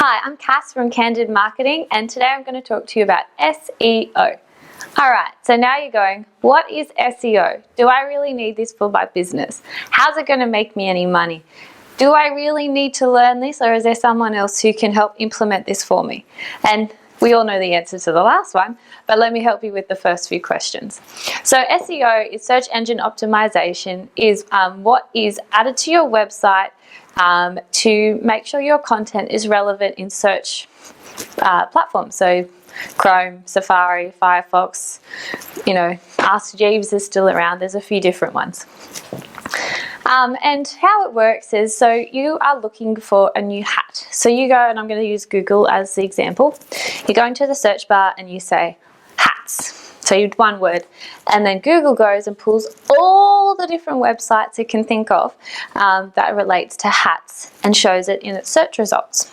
Hi, I'm Cass from Candid Marketing, and today I'm going to talk to you about SEO. Alright, so now you're going, what is SEO? Do I really need this for my business? How's it going to make me any money? Do I really need to learn this, or is there someone else who can help implement this for me? And we all know the answer to the last one, but let me help you with the first few questions. So SEO is search engine optimization, is what is added to your website to make sure your content is relevant in search platforms. So Chrome, Safari, Firefox, Ask Jeeves is still around. There's a few different ones. And how it works is, so you are looking for a new hat. So you go, and I'm going to use Google as the example. You go into the search bar and you say hats. So you one word, and then Google goes and pulls all the different websites it can think of that relates to hats and shows it in its search results.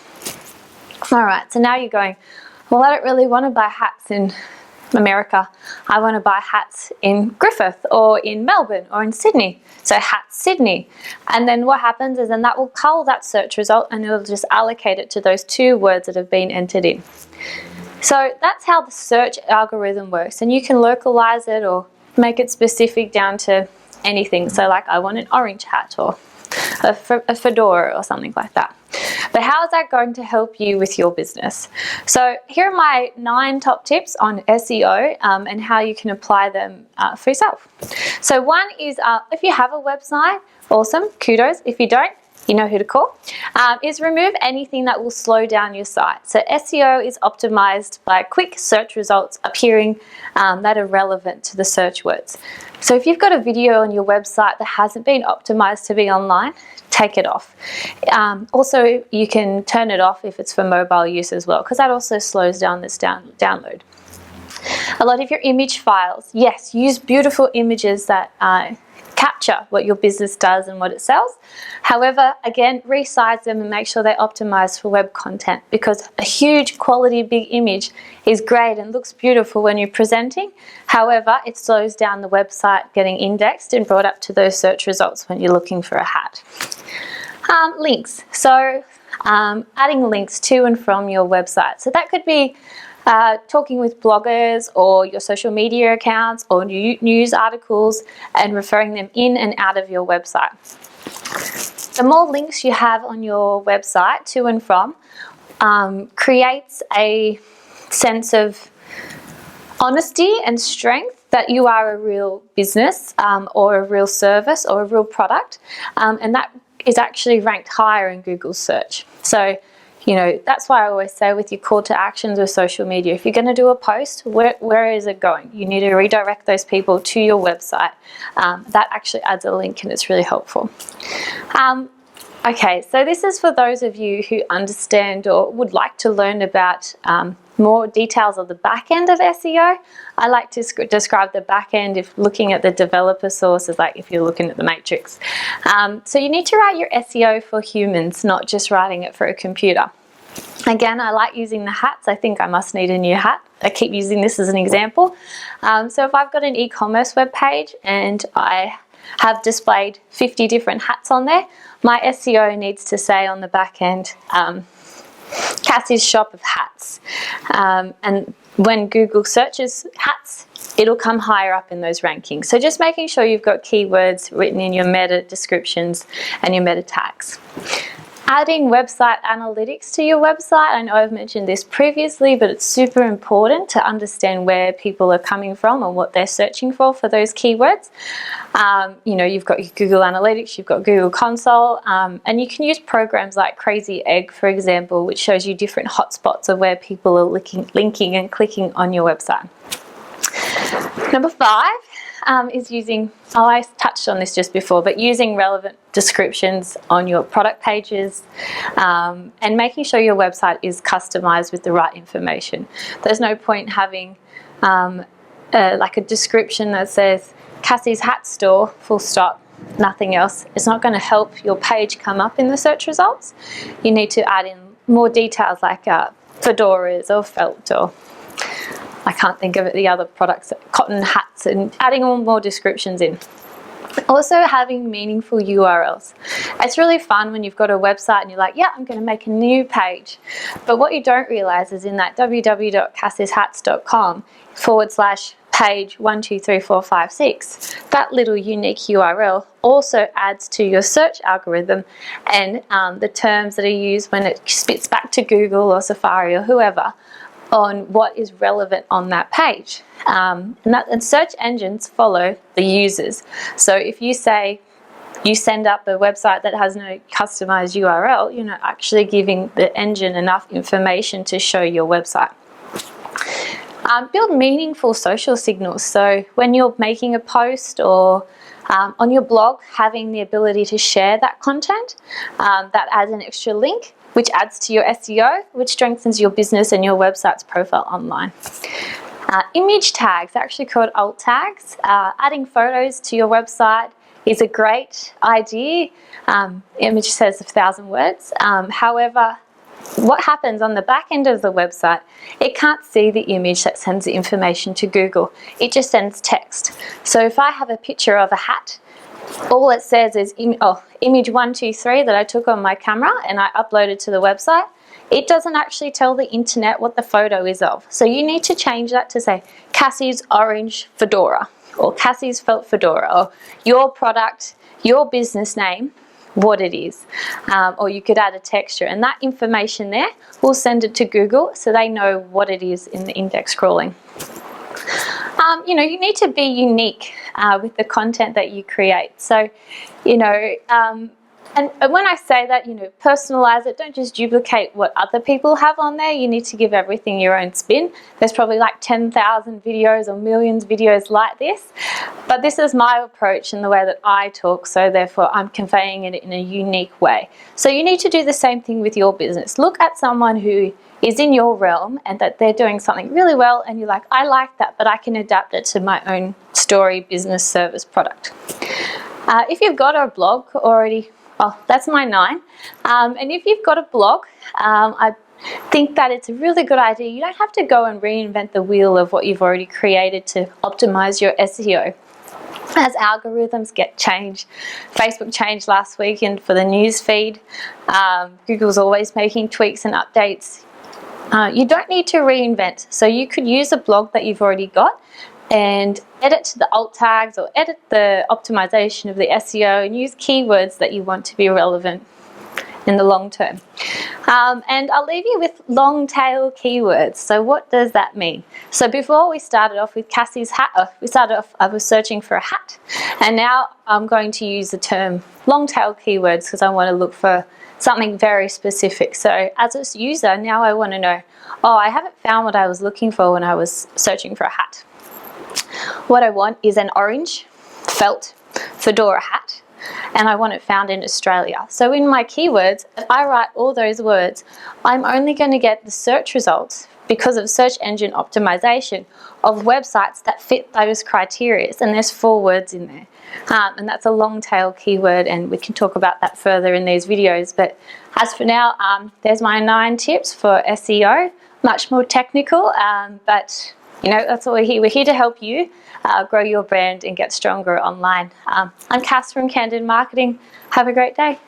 All right, so now you're going, well, I don't really want to buy hats in America. I want to buy hats in Griffith or in Melbourne or in Sydney. So hats Sydney. And then what happens is then that will cull that search result and it'll just allocate it to those two words that have been entered in. So that's how the search algorithm works, and you can localize it or make it specific down to anything. So like I want an orange hat or a fedora or something like that. But how is that going to help you with your business? So here are my 9 top tips on SEO and how you can apply them for yourself. So one is if you have a website, awesome, kudos. If you don't, you know who to call, is remove anything that will slow down your site. So SEO is optimized by quick search results appearing that are relevant to the search words. So if you've got a video on your website that hasn't been optimized to be online, take it off. Also, you can turn it off if it's for mobile use as well, because that also slows down this download. A lot of your image files, yes, use beautiful images that capture what your business does and what it sells. However, again, resize them and make sure they're optimized for web content, because a huge quality big image is great and looks beautiful when you're presenting. However, it slows down the website getting indexed and brought up to those search results when you're looking for a hat. Links. So adding links to and from your website. So that could be talking with bloggers or your social media accounts or news articles and referring them in and out of your website. The more links you have on your website to and from creates a sense of honesty and strength that you are a real business or a real service or a real product, and that is actually ranked higher in Google search. So that's why I always say with your call to actions with social media, if you're going to do a post, where is it going? You need to redirect those people to your website. That actually adds a link and it's really helpful. Okay, so this is for those of you who understand or would like to learn about more details of the back end of SEO. I like to describe the back end if looking at the developer sources, like if you're looking at the matrix. So you need to write your SEO for humans, not just writing it for a computer. Again, I like using the hats. I think I must need a new hat. I keep using this as an example. So if I've got an e-commerce web page and I have displayed 50 different hats on there, my SEO needs to say on the back end, Cassie's shop of hats. And when Google searches hats, it'll come higher up in those rankings. So just making sure you've got keywords written in your meta descriptions and your meta tags. Adding website analytics to your website. I know I've mentioned this previously, but it's super important to understand where people are coming from and what they're searching for those keywords. You've got your Google Analytics, you've got Google Console, and you can use programs like Crazy Egg, for example, which shows you different hotspots of where people are linking and clicking on your website. Number 5 is using, I touched on this just before, but using relevant descriptions on your product pages and making sure your website is customized with the right information. There's no point having like a description that says Cassie's hat store, full stop, nothing else. It's not going to help your page come up in the search results. You need to add in more details like fedoras or felt, or I can't think of it, the other products, cotton hats, and adding on more descriptions in. Also, having meaningful URLs. It's really fun when you've got a website and you're like, yeah, I'm going to make a new page. But what you don't realize is in that www.cassishats.com/page 12345 that little unique URL also adds to your search algorithm and the terms that are used when it spits back to Google or Safari or whoever on what is relevant on that page. And search engines follow the users. So if you say you send up a website that has no customized URL, you're not actually giving the engine enough information to show your website. Build meaningful social signals. So when you're making a post or on your blog, having the ability to share that content, that adds an extra link, which adds to your SEO, which strengthens your business and your website's profile online. Image tags, actually called alt tags. Adding photos to your website is a great idea. Image says 1,000 words. However, what happens on the back end of the website, it can't see the image that sends the information to Google. It just sends text. So if I have a picture of a hat, all it says is image 123 that I took on my camera and I uploaded to the website. It doesn't actually tell the internet what the photo is of. So you need to change that to say Cassie's orange fedora or Cassie's felt fedora or your product, your business name, what it is. Or you could add a texture, and that information there will send it to Google so they know what it is in the index crawling. You need to be unique with the content that you create. So, and when I say that, personalize it, don't just duplicate what other people have on there. You need to give everything your own spin. There's probably like 10,000 videos or millions of videos like this, but this is my approach and the way that I talk, so therefore I'm conveying it in a unique way. So you need to do the same thing with your business. Look at someone who is in your realm and that they're doing something really well and you're like, I like that, but I can adapt it to my own story, business, service, product. If you've got a blog already, that's my 9. And if you've got a blog, I think that it's a really good idea. You don't have to go and reinvent the wheel of what you've already created to optimize your SEO. As algorithms get changed, Facebook changed last weekend for the news feed. Google's always making tweaks and updates. You don't need to reinvent. So you could use a blog that you've already got and edit the alt tags or edit the optimization of the SEO and use keywords that you want to be relevant in the long term. And I'll leave you with long tail keywords. So what does that mean? So before we started off with Cassie's hat, I was searching for a hat, and now I'm going to use the term long tail keywords because I want to look for something very specific. So as a user, now I want to know, I haven't found what I was looking for when I was searching for a hat. What I want is an orange felt fedora hat, and I want it found in Australia. So in my keywords, if I write all those words, I'm only going to get the search results because of search engine optimization of websites that fit those criteria, and there's 4 words in there. And that's a long tail keyword, and we can talk about that further in these videos. But as for now, there's my 9 tips for SEO, much more technical, but that's what we're here. We're here to help you grow your brand and get stronger online. I'm Cass from Candid Marketing. Have a great day.